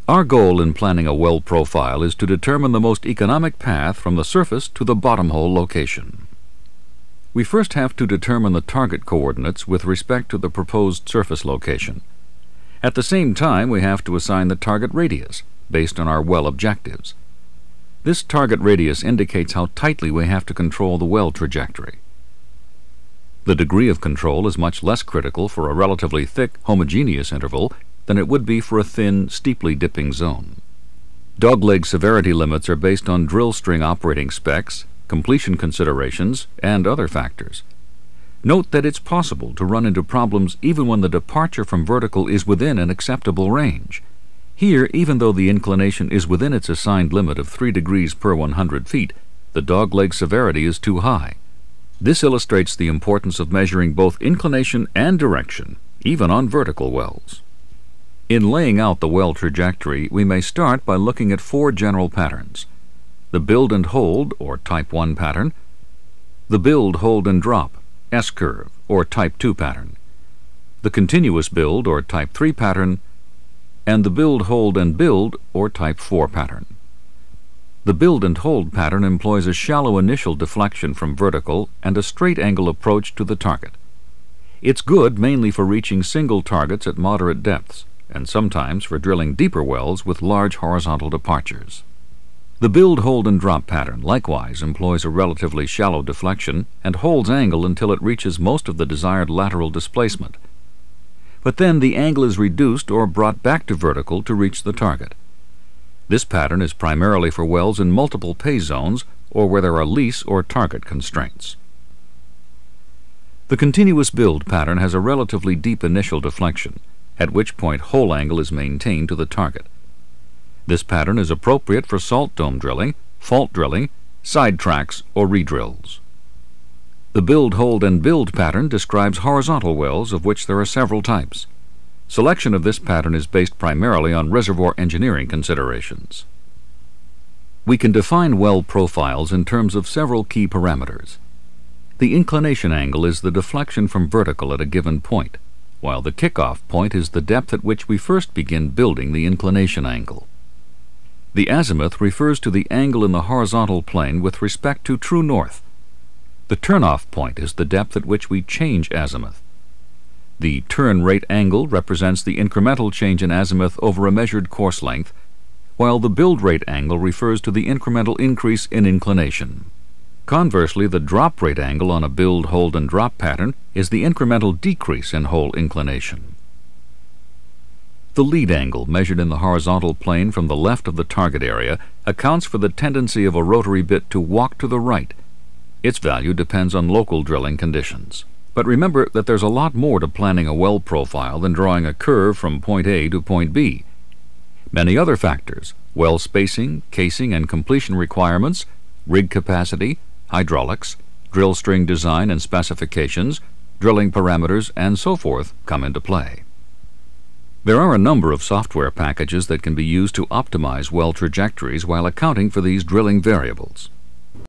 Our goal in planning a well profile is to determine the most economic path from the surface to the bottom hole location. We first have to determine the target coordinates with respect to the proposed surface location. At the same time, we have to assign the target radius based on our well objectives. This target radius indicates how tightly we have to control the well trajectory. The degree of control is much less critical for a relatively thick, homogeneous interval than it would be for a thin, steeply dipping zone. Dogleg severity limits are based on drill string operating specs, completion considerations, and other factors. Note that it's possible to run into problems even when the departure from vertical is within an acceptable range. Here, even though the inclination is within its assigned limit of 3 degrees per 100 feet, the dogleg severity is too high. This illustrates the importance of measuring both inclination and direction, even on vertical wells. In laying out the well trajectory, we may start by looking at 4 general patterns: the build and hold, or Type 1 pattern, the build, hold, and drop, S-curve, or Type 2 pattern, the continuous build, or Type 3 pattern, and the build, hold, and build, or Type 4 pattern. The build and hold pattern employs a shallow initial deflection from vertical and a straight angle approach to the target. It's good mainly for reaching single targets at moderate depths, and sometimes for drilling deeper wells with large horizontal departures. The build, hold, and drop pattern likewise employs a relatively shallow deflection and holds angle until it reaches most of the desired lateral displacement. But then the angle is reduced or brought back to vertical to reach the target. This pattern is primarily for wells in multiple pay zones or where there are lease or target constraints. The continuous build pattern has a relatively deep initial deflection, at which point hole angle is maintained to the target. This pattern is appropriate for salt dome drilling, fault drilling, sidetracks, or redrills. The build, hold, and build pattern describes horizontal wells, of which there are several types. Selection of this pattern is based primarily on reservoir engineering considerations. We can define well profiles in terms of several key parameters. The inclination angle is the deflection from vertical at a given point, while the kickoff point is the depth at which we first begin building the inclination angle. The azimuth refers to the angle in the horizontal plane with respect to true north. The turnoff point is the depth at which we change azimuth. The turn rate angle represents the incremental change in azimuth over a measured course length, while the build rate angle refers to the incremental increase in inclination. Conversely, the drop rate angle on a build, hold, and drop pattern is the incremental decrease in hole inclination. The lead angle, measured in the horizontal plane from the left of the target area, accounts for the tendency of a rotary bit to walk to the right. Its value depends on local drilling conditions. But remember that there's a lot more to planning a well profile than drawing a curve from point A to point B. Many other factors, well spacing, casing and completion requirements, rig capacity, hydraulics, drill string design and specifications, drilling parameters, and so forth, come into play. There are a number of software packages that can be used to optimize well trajectories while accounting for these drilling variables.